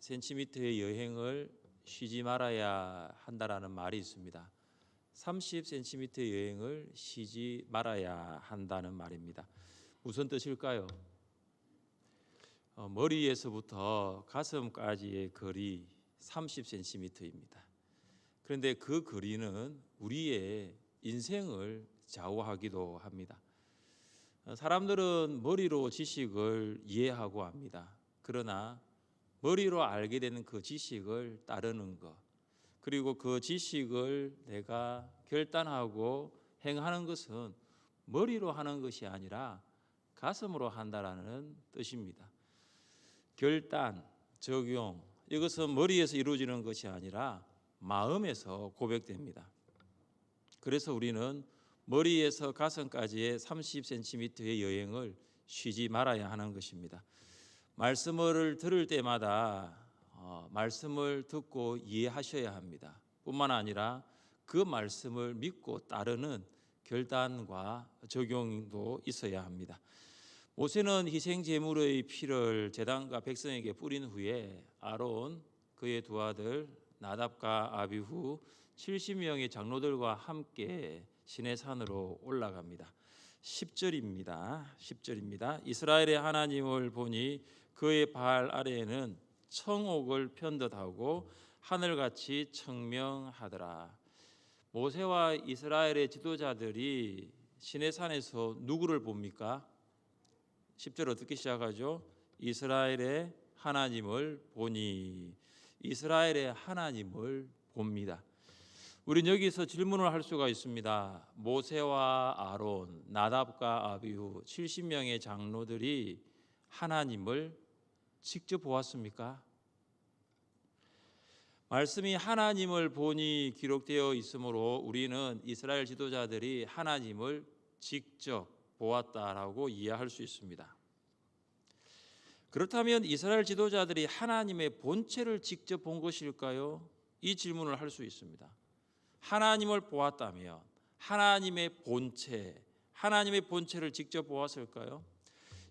30cm의 여행을 쉬지 말아야 한다라는 말이 있습니다. 30cm의 여행을 쉬지 말아야 한다는 말입니다. 무슨 뜻일까요? 머리에서부터 가슴까지의 거리 30cm입니다. 그런데 그 거리는 우리의 인생을 좌우하기도 합니다. 사람들은 머리로 지식을 이해하고 합니다. 그러나 머리로 알게 되는 그 지식을 따르는 것, 그리고 그 지식을 내가 결단하고 행하는 것은 머리로 하는 것이 아니라 가슴으로 한다라는 뜻입니다. 결단, 적용, 이것은 머리에서 이루어지는 것이 아니라 마음에서 고백됩니다. 그래서 우리는 머리에서 가슴까지의 30cm의 여행을 쉬지 말아야 하는 것입니다. 말씀을 들을 때마다 말씀을 듣고 이해하셔야 합니다. 뿐만 아니라 그 말씀을 믿고 따르는 결단과 적용도 있어야 합니다. 모세는 희생 제물의 피를 제단과 백성에게 뿌린 후에 아론, 그의 두 아들 나답과 아비후 70명의 장로들과 함께 시내산으로 올라갑니다. 10절입니다. 이스라엘의 하나님을 보니 그의 발 아래에는 청옥을 편듯하고 하늘같이 청명하더라. 모세와 이스라엘의 지도자들이 시내산에서 누구를 봅니까? 10절 어떻게 시작하죠? 이스라엘의 하나님을 보니. 이스라엘의 하나님을 봅니다. 우리는 여기서 질문을 할 수가 있습니다. 모세와 아론, 나답과 아비후 70명의 장로들이 하나님을 직접 보았습니까? 말씀이 하나님을 보니 기록되어 있으므로 우리는 이스라엘 지도자들이 하나님을 직접 보았다라고 이해할 수 있습니다. 그렇다면 이스라엘 지도자들이 하나님의 본체를 직접 본 것일까요? 이 질문을 할 수 있습니다. 하나님을 보았다면 하나님의 본체를 직접 보았을까요?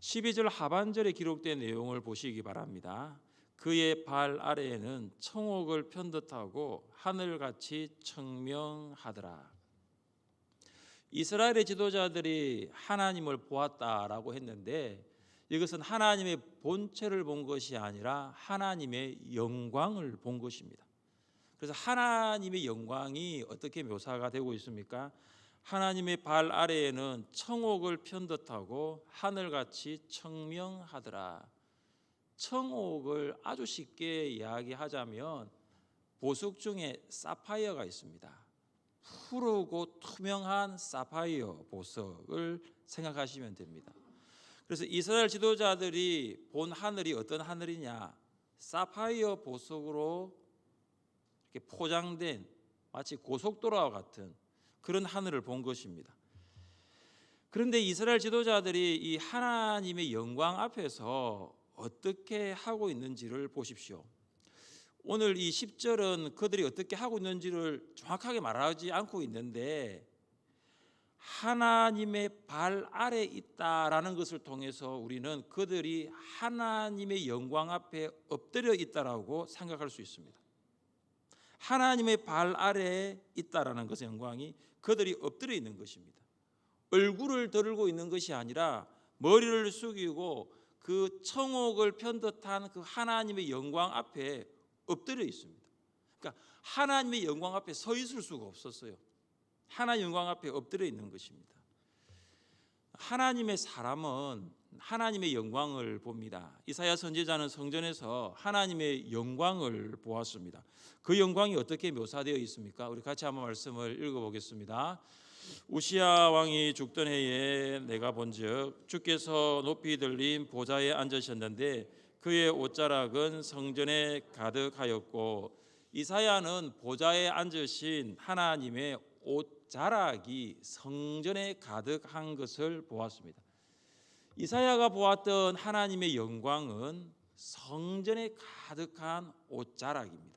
12절 하반절에 기록된 내용을 보시기 바랍니다. 그의 발 아래에는 청옥을 편듯하고 하늘같이 청명하더라. 이스라엘의 지도자들이 하나님을 보았다라고 했는데 이것은 하나님의 본체를 본 것이 아니라 하나님의 영광을 본 것입니다. 그래서 하나님의 영광이 어떻게 묘사가 되고 있습니까? 하나님의 발 아래에는 청옥을 편듯하고 하늘같이 청명하더라. 청옥을 아주 쉽게 이야기하자면 보석 중에 사파이어가 있습니다. 푸르고 투명한 사파이어 보석을 생각하시면 됩니다. 그래서 이스라엘 지도자들이 본 하늘이 어떤 하늘이냐? 사파이어 보석으로 이렇게 포장된 마치 고속도로와 같은 그런 하늘을 본 것입니다. 그런데 이스라엘 지도자들이 이 하나님의 영광 앞에서 어떻게 하고 있는지를 보십시오. 오늘 이 10절은 그들이 어떻게 하고 있는지를 정확하게 말하지 않고 있는데 하나님의 발 아래 있다라는 것을 통해서 우리는 그들이 하나님의 영광 앞에 엎드려 있다라고 생각할 수 있습니다. 하나님의 발 아래에 있다라는 것의 영광이 그들이 엎드려 있는 것입니다. 얼굴을 들고 있는 것이 아니라 머리를 숙이고 그 청옥을 편듯한 그 하나님의 영광 앞에 엎드려 있습니다. 그러니까 하나님의 영광 앞에 서 있을 수가 없었어요. 하나님의 영광 앞에 엎드려 있는 것입니다. 하나님의 사람은 하나님의 영광을 봅니다. 이사야 선지자는 성전에서 하나님의 영광을 보았습니다. 그 영광이 어떻게 묘사되어 있습니까? 우리 같이 한번 말씀을 읽어보겠습니다. 우시야 왕이 죽던 해에 내가 본즉 주께서 높이 들린 보좌에 앉으셨는데 그의 옷자락은 성전에 가득하였고 이사야는 보좌에 앉으신 하나님의 옷자락이 성전에 가득한 것을 보았습니다. 이사야가 보았던 하나님의 영광은 성전에 가득한 옷자락입니다.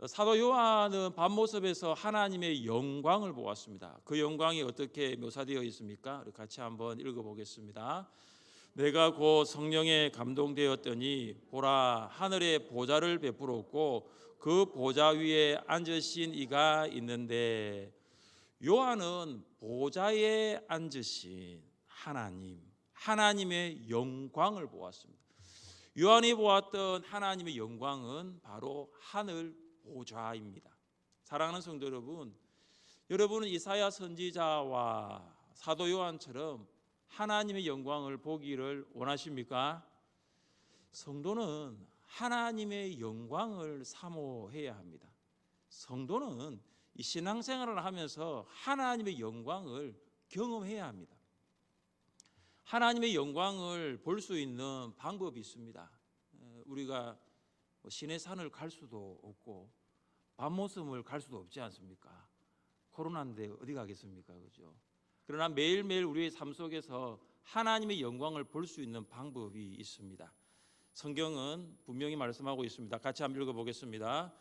사도 요한은 밤모습에서 하나님의 영광을 보았습니다. 그 영광이 어떻게 묘사되어 있습니까? 같이 한번 읽어보겠습니다. 내가 곧 성령에 감동되었더니 보라 하늘에 보좌를 베풀었고 그 보좌 위에 앉으신 이가 있는데, 요한은 보좌에 앉으신 하나님의 영광을 보았습니다. 요한이 보았던 하나님의 영광은 바로 하늘 보좌입니다. 사랑하는 성도 여러분, 여러분은 이사야 선지자와 사도 요한처럼 하나님의 영광을 보기를 원하십니까? 성도는 하나님의 영광을 사모해야 합니다. 성도는 이 신앙생활을 하면서 하나님의 영광을 경험해야 합니다. 하나님의 영광을 볼 수 있는 방법이 있습니다. 우리가 시내 산을 갈 수도 없고 밤모섬을 갈 수도 없지 않습니까? 코로나인데 어디 가겠습니까? 그죠? 그러나 매일매일 우리의 삶 속에서 하나님의 영광을 볼 수 있는 방법이 있습니다. 성경은 분명히 말씀하고 있습니다. 같이 한번 읽어보겠습니다.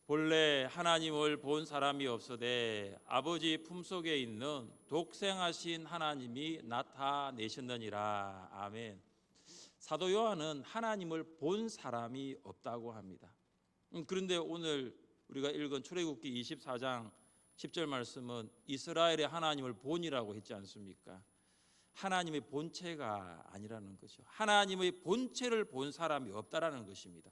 본래 하나님을 본 사람이 없으되 아버지 품속에 있는 독생하신 하나님이 나타내셨느니라. 아멘. 사도 요한은 하나님을 본 사람이 없다고 합니다. 그런데 오늘 우리가 읽은 출애굽기 24장 10절 말씀은 이스라엘의 하나님을 본이라고 했지 않습니까? 하나님의 본체가 아니라는 거죠. 하나님의 본체를 본 사람이 없다라는 것입니다.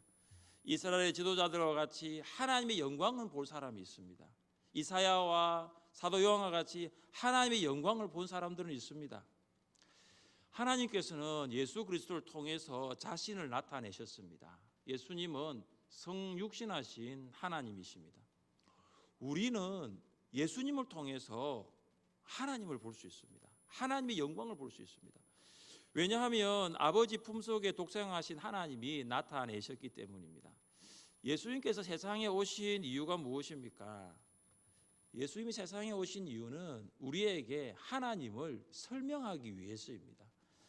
이스라엘의 지도자들과 같이 하나님의 영광을 볼 사람이 있습니다. 이사야와 사도 요한과 같이 하나님의 영광을 본 사람들은 있습니다. 하나님께서는 예수 그리스도를 통해서 자신을 나타내셨습니다. 예수님은 성육신하신 하나님이십니다. 우리는 예수님을 통해서 하나님을 볼 수 있습니다. 하나님의 영광을 볼 수 있습니다. 왜냐하면 아버지 품속에 독생하신 하나님이 나타내셨기 때문입니다. 예수님께서 세상에 오신 이유가 무엇입니까? 예수님이 세상에 오신 이유는 우리에게 하나님을 설명하기 위해서입니다.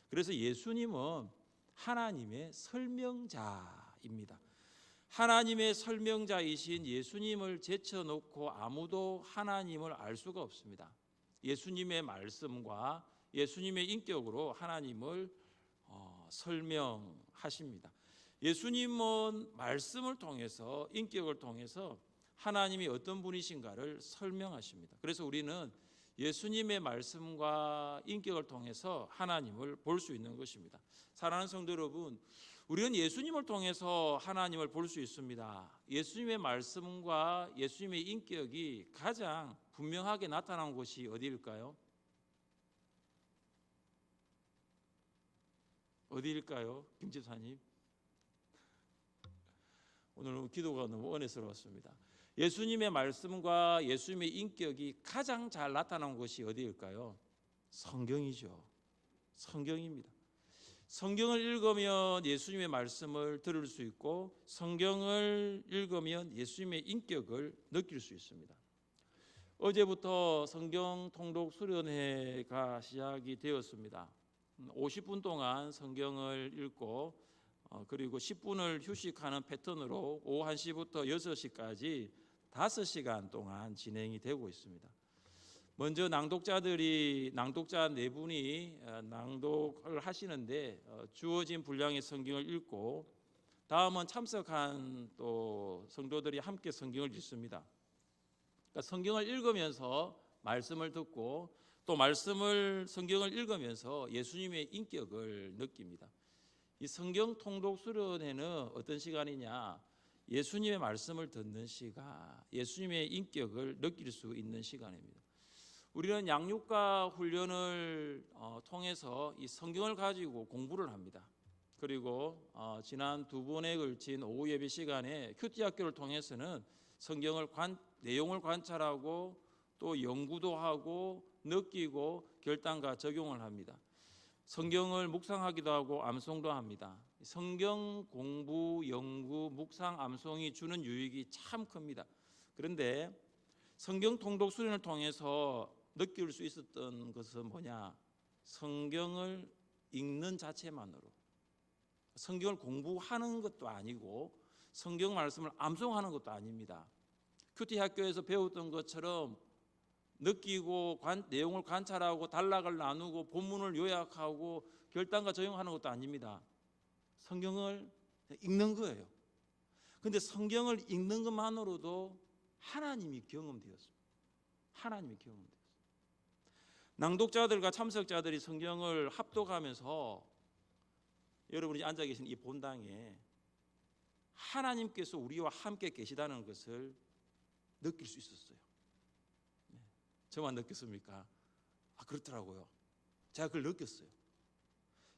그래서 예수님은 하나님의 설명자입니다. 하나님의 설명자이신 예수님을 제쳐놓고 아무도 하나님을 알 수가 없습니다. 예수님의 말씀과 예수님의 인격으로 하나님을 설명하십니다. 예수님은 말씀을 통해서, 인격을 통해서 하나님이 어떤 분이신가를 설명하십니다. 그래서 우리는 예수님의 말씀과 인격을 통해서 하나님을 볼 수 있는 것입니다. 사랑하는 성도 여러분, 우리는 예수님을 통해서 하나님을 볼 수 있습니다. 예수님의 말씀과 예수님의 인격이 가장 분명하게 나타난 곳이 어디일까요? 어디일까요? 김 집사님. 오늘 기도가 너무 은혜스러웠습니다. 예수님의 말씀과 예수님의 인격이 가장 잘 나타난 곳이 어디일까요? 성경이죠. 성경입니다. 성경을 읽으면 예수님의 말씀을 들을 수 있고 성경을 읽으면 예수님의 인격을 느낄 수 있습니다. 어제부터 성경 통독 수련회가 시작이 되었습니다. 50분 동안 성경을 읽고 그리고 10분을 휴식하는 패턴으로 오후 1시부터 6시까지 5시간 동안 진행이 되고 있습니다. 먼저 낭독자 4분이 낭독을 하시는데 주어진 분량의 성경을 읽고 다음은 참석한 또 성도들이 함께 성경을 읽습니다. 그러니까 성경을 읽으면서 말씀을 듣고 또 성경을 읽으면서 예수님의 인격을 느낍니다. 이 성경 통독 수련회는 어떤 시간이냐? 예수님의 말씀을 듣는 시간, 예수님의 인격을 느낄 수 있는 시간입니다. 우리는 양육과 훈련을 통해서 이 성경을 가지고 공부를 합니다. 그리고 지난 2번에 걸친 오후 예배 시간에 큐티 학교를 통해서는 성경을 내용을 관찰하고 또 연구도 하고 느끼고 결단과 적용을 합니다. 성경을 묵상하기도 하고 암송도 합니다. 성경 공부, 연구, 묵상, 암송이 주는 유익이 참 큽니다. 그런데 성경 통독 수련을 통해서 느낄 수 있었던 것은 뭐냐? 성경을 읽는 자체만으로, 성경을 공부하는 것도 아니고 성경 말씀을 암송하는 것도 아닙니다. 큐티 학교에서 배웠던 것처럼 느끼고 내용을 관찰하고 단락을 나누고 본문을 요약하고 결단과 적용하는 것도 아닙니다. 성경을 읽는 거예요. 그런데 성경을 읽는 것만으로도 하나님이 경험되었습니다. 하나님이 경험되었습니다. 낭독자들과 참석자들이 성경을 합독하면서 여러분이 앉아 계신 이 본당에 하나님께서 우리와 함께 계시다는 것을 느낄 수 있었어요. 저만 느꼈습니까? 그렇더라고요. 제가 그걸 느꼈어요.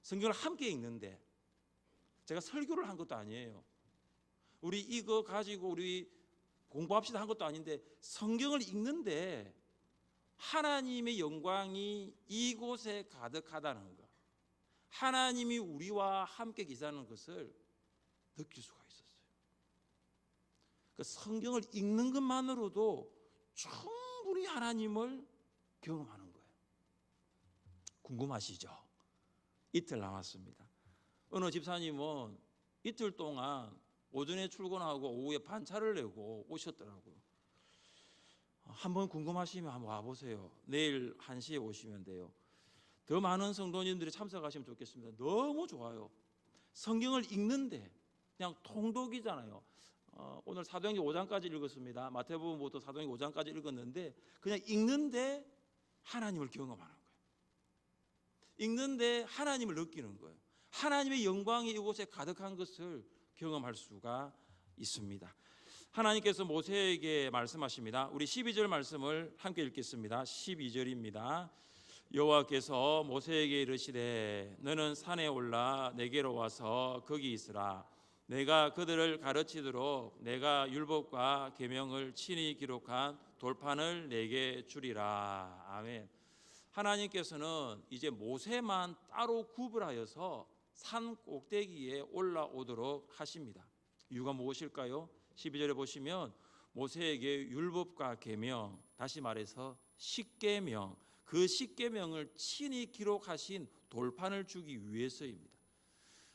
성경을 함께 읽는데 제가 설교를 한 것도 아니에요. 우리 이거 가지고 우리 공부합시다 한 것도 아닌데 성경을 읽는데 하나님의 영광이 이곳에 가득하다는 것, 하나님이 우리와 함께 계시다는 것을 느낄 수가 있었어요. 그 성경을 읽는 것만으로도 충분히 하나님을 경험하는 거예요. 궁금하시죠? 이틀 남았습니다. 어느 집사님은 이틀 동안 오전에 출근하고 오후에 반차를 내고 오셨더라고요. 한번 궁금하시면 한번 와보세요. 내일 1시에 오시면 돼요. 더 많은 성도님들이 참석하시면 좋겠습니다. 너무 좋아요. 성경을 읽는데 그냥 통독이잖아요. 오늘 사도행전 5장까지 읽었습니다. 마태복음부터 사도행전 5장까지 읽었는데 그냥 읽는데 하나님을 경험하는 거예요. 읽는데 하나님을 느끼는 거예요. 하나님의 영광이 이곳에 가득한 것을 경험할 수가 있습니다. 하나님께서 모세에게 말씀하십니다. 우리 12절 말씀을 함께 읽겠습니다. 12절입니다. 여호와께서 모세에게 이르시되 너는 산에 올라 내게로 와서 거기 있으라. 내가 그들을 가르치도록 내가 율법과 계명을 친히 기록한 돌판을 내게 주리라. 아멘. 하나님께서는 이제 모세만 따로 구분하여서 산 꼭대기에 올라오도록 하십니다. 이유가 무엇일까요? 12절에 보시면 모세에게 율법과 계명, 다시 말해서 십계명, 그 십계명을 친히 기록하신 돌판을 주기 위해서입니다.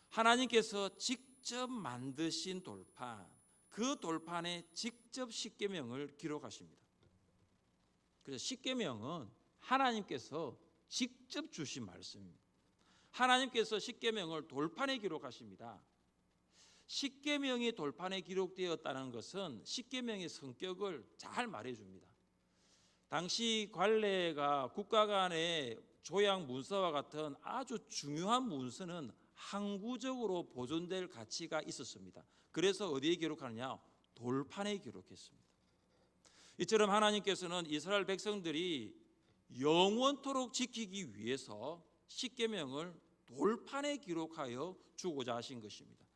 하나님께서 직접 만드신 돌판, 그 돌판에 직접 십계명을 기록하십니다. 그래서 십계명은 하나님께서 직접 주신 말씀입니다. 하나님께서 십계명을 돌판에 기록하십니다. 십계명이 돌판에 기록되었다는 것은 십계명의 성격을 잘 말해줍니다. 당시 관례가 국가 간의 조약 문서와 같은 아주 중요한 문서는 항구적으로 보존될 가치가 있었습니다. 그래서 어디에 기록하느냐? 돌판에 기록했습니다. 이처럼 하나님께서는 이스라엘 백성들이 영원토록 지키기 위해서 십계명을 돌판에 기록하여 주고자 하신 것입니다.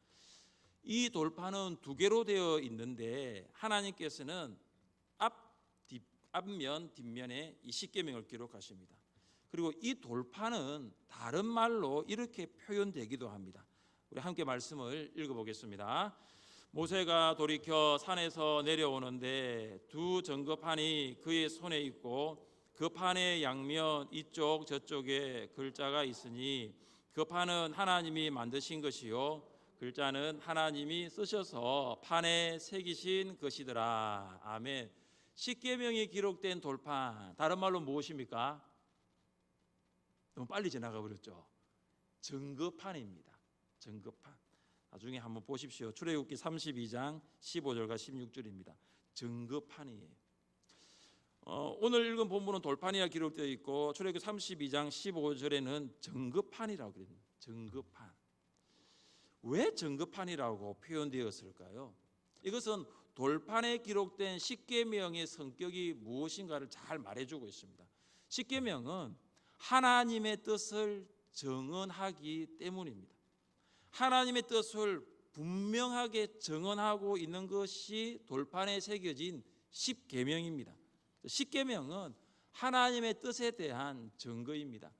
이 돌판은 두 개로 되어 있는데 하나님께서는 앞면, 뒷면에 이 십계명을 기록하십니다. 그리고 이 돌판은 다른 말로 이렇게 표현되기도 합니다. 우리 함께 말씀을 읽어보겠습니다. 모세가 돌이켜 산에서 내려오는데 두 증거판이 그의 손에 있고 그 판의 양면 이쪽 저쪽에 글자가 있으니 그 판은 하나님이 만드신 것이요 글자는 하나님이 쓰셔서 판에 새기신 것이더라. 아멘. 십계명이 기록된 돌판, 다른 말로 무엇입니까? 너무 빨리 지나가 버렸죠. 증거판입니다. 증거판. 나중에 한번 보십시오. 출애굽기 32장 15절과 16절입니다. 증거판이에요. 오늘 읽은 본문은 돌판이라 기록되어 있고 출애굽기 32장 15절에는 증거판이라고 그럽니다. 증거판. 왜 증거판이라고 표현되었을까요? 이것은 돌판에 기록된 십계명의 성격이 무엇인가를 잘 말해주고 있습니다. 십계명은 하나님의 뜻을 정언하기 때문입니다. 하나님의 뜻을 분명하게 정언하고 있는 것이 돌판에 새겨진 십계명입니다. 십계명은 하나님의 뜻에 대한 증거입니다.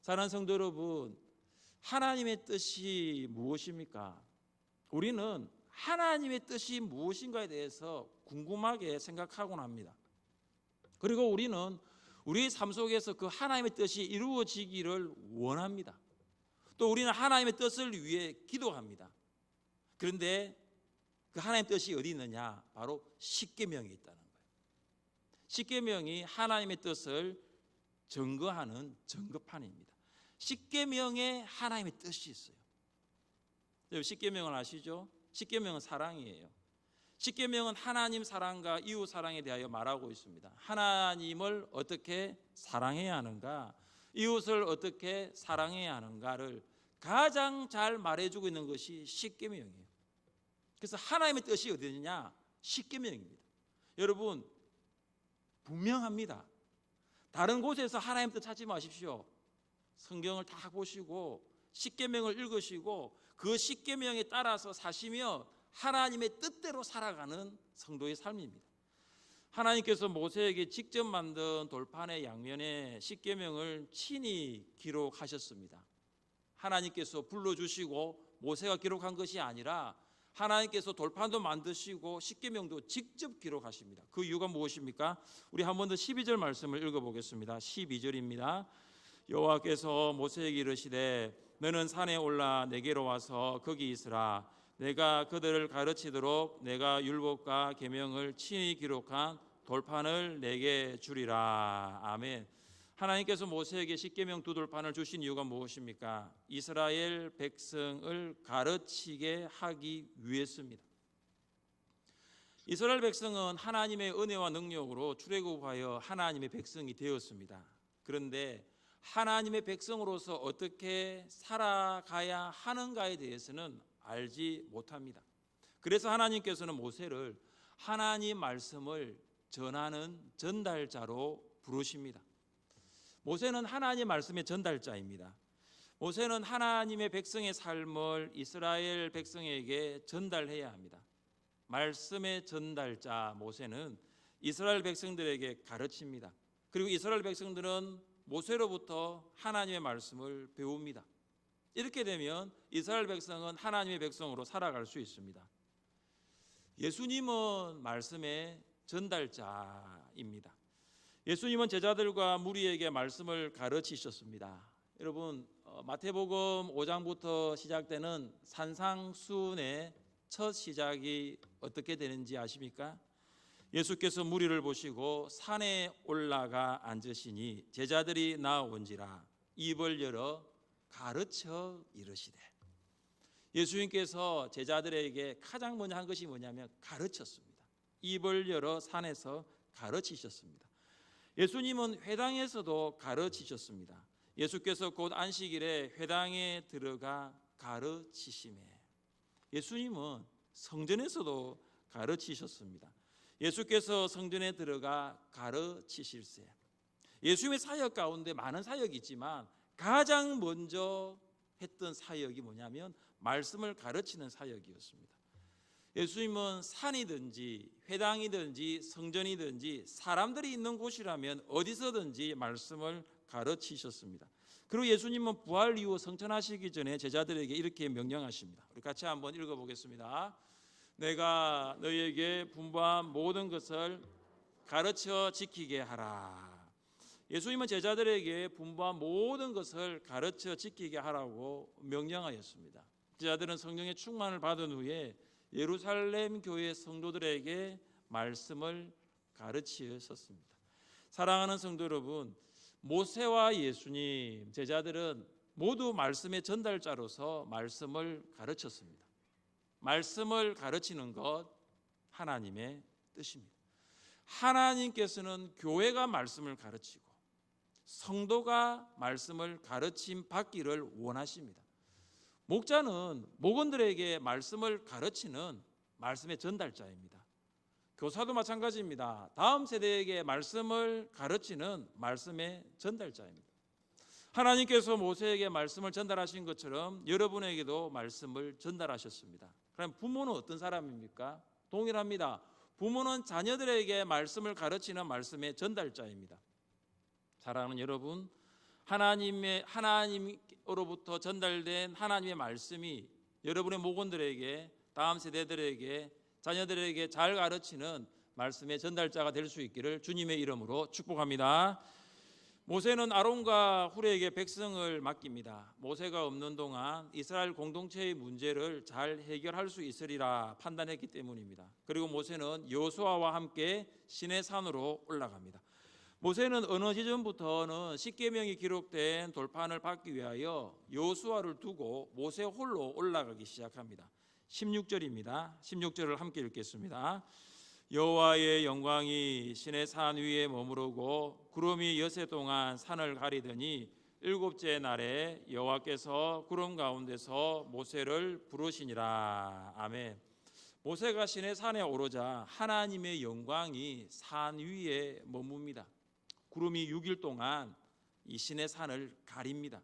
사랑하는 성도 여러분, 하나님의 뜻이 무엇입니까? 우리는 하나님의 뜻이 무엇인가에 대해서 궁금하게 생각하곤 합니다. 그리고 우리는 우리 삶 속에서 그 하나님의 뜻이 이루어지기를 원합니다. 또 우리는 하나님의 뜻을 위해 기도합니다. 그런데 그 하나님의 뜻이 어디 있느냐? 바로 십계명에 있다는 거예요. 십계명이 하나님의 뜻을 증거하는 증거판입니다. 십계명에 하나님의 뜻이 있어요. 십계명을 아시죠? 십계명은 사랑이에요. 십계명은 하나님 사랑과 이웃 사랑에 대하여 말하고 있습니다. 하나님을 어떻게 사랑해야 하는가, 이웃을 어떻게 사랑해야 하는가를 가장 잘 말해주고 있는 것이 십계명이에요. 그래서 하나님의 뜻이 어디냐? 십계명입니다. 여러분 분명합니다. 다른 곳에서 하나님 뜻 찾지 마십시오. 성경을 다 보시고 십계명을 읽으시고 그 십계명에 따라서 사시며 하나님의 뜻대로 살아가는 성도의 삶입니다. 하나님께서 모세에게 직접 만든 돌판의 양면에 십계명을 친히 기록하셨습니다. 하나님께서 불러주시고 모세가 기록한 것이 아니라 하나님께서 돌판도 만드시고 십계명도 직접 기록하십니다. 그 이유가 무엇입니까? 우리 한 번 더 12절 말씀을 읽어보겠습니다. 12절입니다. 여호와께서 모세에게 이르시되 너는 산에 올라 내게로 와서 거기 있으라. 내가 그들을 가르치도록 내가 율법과 계명을 친히 기록한 돌판을 내게 주리라. 아멘. 하나님께서 모세에게 십계명 두 돌판을 주신 이유가 무엇입니까? 이스라엘 백성을 가르치게 하기 위해서입니다. 이스라엘 백성은 하나님의 은혜와 능력으로 출애굽하여 하나님의 백성이 되었습니다. 그런데 하나님의 백성으로서 어떻게 살아가야 하는가에 대해서는 알지 못합니다. 그래서 하나님께서는 모세를 하나님 말씀을 전하는 전달자로 부르십니다. 모세는 하나님 말씀의 전달자입니다. 모세는 하나님의 백성의 삶을 이스라엘 백성에게 전달해야 합니다. 말씀의 전달자 모세는 이스라엘 백성들에게 가르칩니다. 그리고 이스라엘 백성들은 모세로부터 하나님의 말씀을 배웁니다. 이렇게 되면 이스라엘 백성은 하나님의 백성으로 살아갈 수 있습니다. 예수님은 말씀의 전달자입니다. 예수님은 제자들과 무리에게 말씀을 가르치셨습니다. 여러분 마태복음 5장부터 시작되는 산상수훈의 첫 시작이 어떻게 되는지 아십니까? 예수께서 무리를 보시고 산에 올라가 앉으시니 제자들이 나온지라 입을 열어 가르쳐 이르시되. 예수님께서 제자들에게 가장 먼저 한 것이 뭐냐면 가르쳤습니다. 입을 열어 산에서 가르치셨습니다. 예수님은 회당에서도 가르치셨습니다. 예수께서 곧 안식일에 회당에 들어가 가르치시매. 예수님은 성전에서도 가르치셨습니다. 예수께서 성전에 들어가 가르치실세. 예수님의 사역 가운데 많은 사역이 있지만 가장 먼저 했던 사역이 뭐냐면 말씀을 가르치는 사역이었습니다. 예수님은 산이든지 회당이든지 성전이든지 사람들이 있는 곳이라면 어디서든지 말씀을 가르치셨습니다. 그리고 예수님은 부활 이후 성천하시기 전에 제자들에게 이렇게 명령하십니다. 우리 같이 한번 읽어보겠습니다. 내가 너희에게 분부한 모든 것을 가르쳐 지키게 하라. 예수님은 제자들에게 분부한 모든 것을 가르쳐 지키게 하라고 명령하였습니다. 제자들은 성령의 충만을 받은 후에 예루살렘 교회 성도들에게 말씀을 가르치셨습니다. 사랑하는 성도 여러분, 모세와 예수님, 제자들은 모두 말씀의 전달자로서 말씀을 가르쳤습니다. 말씀을 가르치는 것 하나님의 뜻입니다. 하나님께서는 교회가 말씀을 가르치고 성도가 말씀을 가르침 받기를 원하십니다. 목자는 목원들에게 말씀을 가르치는 말씀의 전달자입니다. 교사도 마찬가지입니다. 다음 세대에게 말씀을 가르치는 말씀의 전달자입니다. 하나님께서 모세에게 말씀을 전달하신 것처럼 여러분에게도 말씀을 전달하셨습니다. 그럼 부모는 어떤 사람입니까? 동일합니다. 부모는 자녀들에게 말씀을 가르치는 말씀의 전달자입니다. 사랑하는 여러분, 하나님으로부터 전달된 하나님의 말씀이 여러분의 목원들에게, 다음 세대들에게, 자녀들에게 잘 가르치는 말씀의 전달자가 될 수 있기를 주님의 이름으로 축복합니다. 모세는 아론과 훌에게 백성을 맡깁니다. 모세가 없는 동안 이스라엘 공동체의 문제를 잘 해결할 수 있으리라 판단했기 때문입니다. 그리고 모세는 여호수아와 함께 시내산으로 올라갑니다. 모세는 어느 시점부터는 십계명이 기록된 돌판을 받기 위하여 여호수아를 두고 모세 홀로 올라가기 시작합니다. 16절입니다. 16절을 함께 읽겠습니다. 여호와의 영광이 시내 산 위에 머무르고 구름이 여세 동안 산을 가리더니 일곱째 날에 여호와께서 구름 가운데서 모세를 부르시니라. 아멘. 모세가 시내 산에 오르자 하나님의 영광이 산 위에 머뭅니다. 구름이 6일 동안 이 시내 산을 가립니다.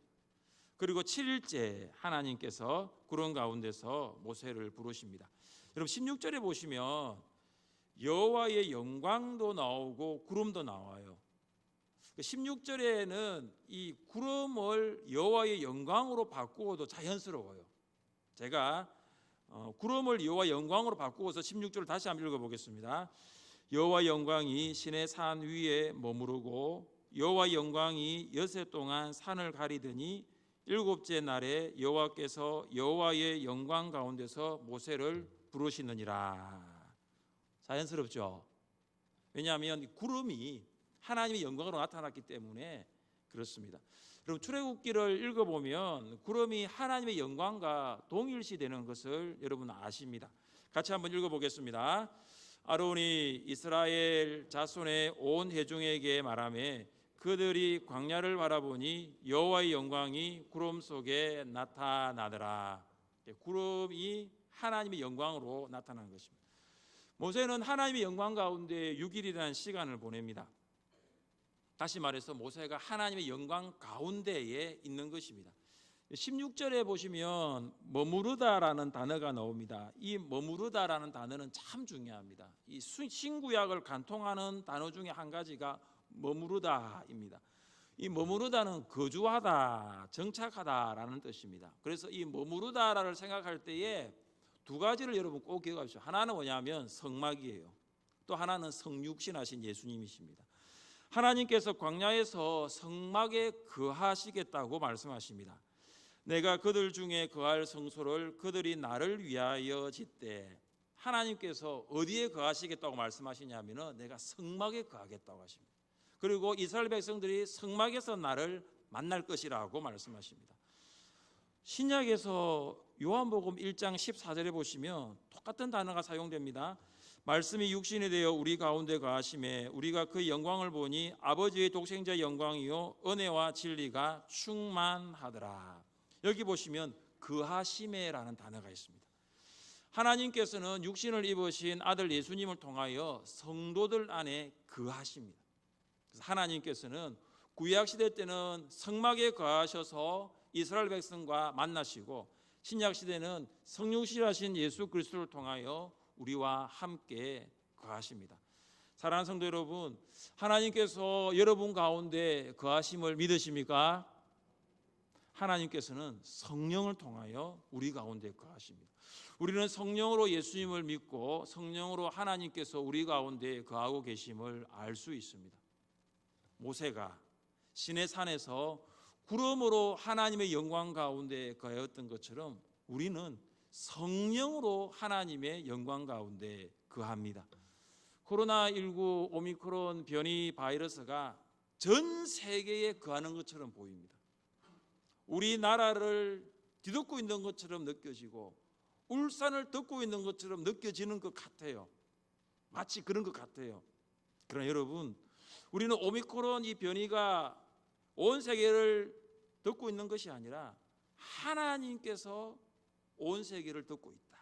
그리고 7일째 하나님께서 구름 가운데서 모세를 부르십니다. 여러분 16절에 보시면 여호와의 영광도 나오고 구름도 나와요. 16절에는 이 구름을 여호와의 영광으로 바꾸어도 자연스러워요. 제가 구름을 여호와의 영광으로 바꾸어서 16절을 다시 한번 읽어보겠습니다. 여호와의 영광이 시내 산 위에 머무르고 여호와의 영광이 여세 동안 산을 가리더니 일곱째 날에 여호와께서 여호와의 영광 가운데서 모세를 부르시느니라. 자연스럽죠. 왜냐하면 구름이 하나님의 영광으로 나타났기 때문에 그렇습니다. 여러분 출애굽기를 읽어보면 구름이 하나님의 영광과 동일시되는 것을 여러분 아십니다. 같이 한번 읽어보겠습니다. 아론이 이스라엘 자손의 온 회중에게 말하며 그들이 광야를 바라보니 여호와의 영광이 구름 속에 나타나더라. 구름이 하나님의 영광으로 나타난 것입니다. 모세는 하나님의 영광 가운데 6일이라는 시간을 보냅니다. 다시 말해서 모세가 하나님의 영광 가운데에 있는 것입니다. 16절에 보시면 머무르다라는 단어가 나옵니다. 이 머무르다라는 단어는 참 중요합니다. 이 신구약을 간통하는 단어 중에 한 가지가 머무르다입니다. 이 머무르다는 거주하다, 정착하다라는 뜻입니다. 그래서 이 머무르다를 생각할 때에 두 가지를 여러분 꼭 기억하십시오. 하나는 뭐냐면 성막이에요. 또 하나는 성육신하신 예수님이십니다. 하나님께서 광야에서 성막에 거하시겠다고 말씀하십니다. 내가 그들 중에 거할 성소를 그들이 나를 위하여 짓되, 하나님께서 어디에 거하시겠다고 말씀하시냐면은 내가 성막에 거하겠다고 하십니다. 그리고 이스라엘 백성들이 성막에서 나를 만날 것이라고 말씀하십니다. 신약에서 요한복음 1장 14절에 보시면 똑같은 단어가 사용됩니다. 말씀이 육신이 되어 우리 가운데 거하심에 우리가 그 영광을 보니 아버지의 독생자의 영광이요 은혜와 진리가 충만하더라. 여기 보시면 거하심에라는 단어가 있습니다. 하나님께서는 육신을 입으신 아들 예수님을 통하여 성도들 안에 거하십니다. 그래서 하나님께서는 구약시대 때는 성막에 거하셔서 이스라엘 백성과 만나시고, 신약시대는 성육신하신 예수 그리스도를 통하여 우리와 함께 거하십니다. 사랑하는 성도 여러분, 하나님께서 여러분 가운데 거하심을 믿으십니까? 하나님께서는 성령을 통하여 우리 가운데 거하십니다. 우리는 성령으로 예수님을 믿고 성령으로 하나님께서 우리 가운데 거하고 계심을 알 수 있습니다. 모세가 시내산에서 구름으로 하나님의 영광 가운데 거하였던 것처럼 우리는 성령으로 하나님의 영광 가운데 거합니다. 코로나19 오미크론 변이 바이러스가 전 세계에 거하는 것처럼 보입니다. 우리나라를 뒤덮고 있는 것처럼 느껴지고 울산을 덮고 있는 것처럼 느껴지는 것 같아요. 마치 그런 것 같아요. 그러나 여러분, 우리는 오미크론 이 변이가 온 세계를 덮고 있는 것이 아니라 하나님께서 온 세계를 덮고 있다.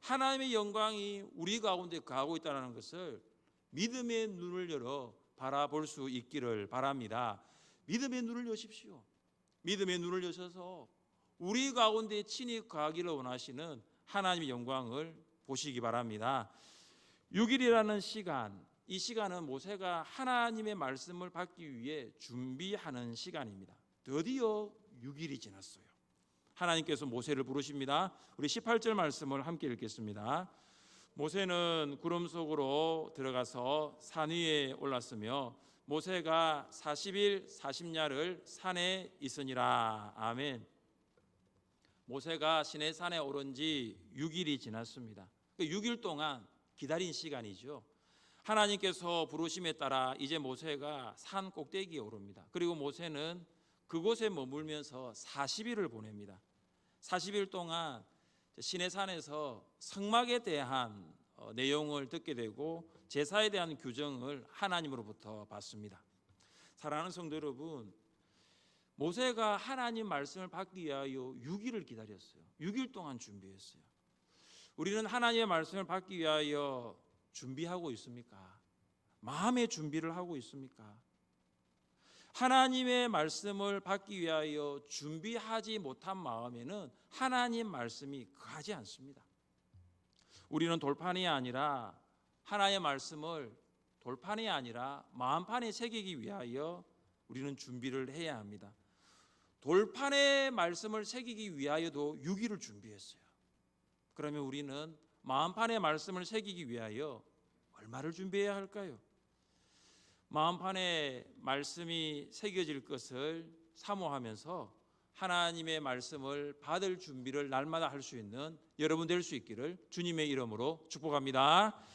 하나님의 영광이 우리 가운데 거하고 있다는 것을 믿음의 눈을 열어 바라볼 수 있기를 바랍니다. 믿음의 눈을 여십시오. 믿음의 눈을 여셔서 우리 가운데 친히 거하기를 원하시는 하나님의 영광을 보시기 바랍니다. 6일이라는 시간, 이 시간은 모세가 하나님의 말씀을 받기 위해 준비하는 시간입니다. 드디어 6일이 지났어요. 하나님께서 모세를 부르십니다. 우리 18절 말씀을 함께 읽겠습니다. 모세는 구름 속으로 들어가서 산 위에 올랐으며 모세가 40일 40야를 산에 있으니라. 아멘. 모세가 시내산에 오른 지 6일이 지났습니다. 6일 동안 기다린 시간이죠. 하나님께서 부르심에 따라 이제 모세가 산 꼭대기에 오릅니다. 그리고 모세는 그곳에 머물면서 40일을 보냅니다. 40일 동안 시내산에서 성막에 대한 내용을 듣게 되고 제사에 대한 규정을 하나님으로부터 받습니다. 사랑하는 성도 여러분, 모세가 하나님 말씀을 받기 위하여 6일을 기다렸어요. 6일 동안 준비했어요. 우리는 하나님의 말씀을 받기 위하여 준비하고 있습니까? 마음의 준비를 하고 있습니까? 하나님의 말씀을 받기 위하여 준비하지 못한 마음에는 하나님 말씀이 거하지 않습니다. 우리는 돌판이 아니라 하나님의 말씀을 돌판이 아니라 마음판에 새기기 위하여 우리는 준비를 해야 합니다. 돌판에 말씀을 새기기 위하여도 6일을 준비했어요. 그러면 우리는 마음판에 말씀을 새기기 위하여 얼마를 준비해야 할까요? 마음판에 말씀이 새겨질 것을 사모하면서 하나님의 말씀을 받을 준비를 날마다 할 수 있는 여러분 될 수 있기를 주님의 이름으로 축복합니다.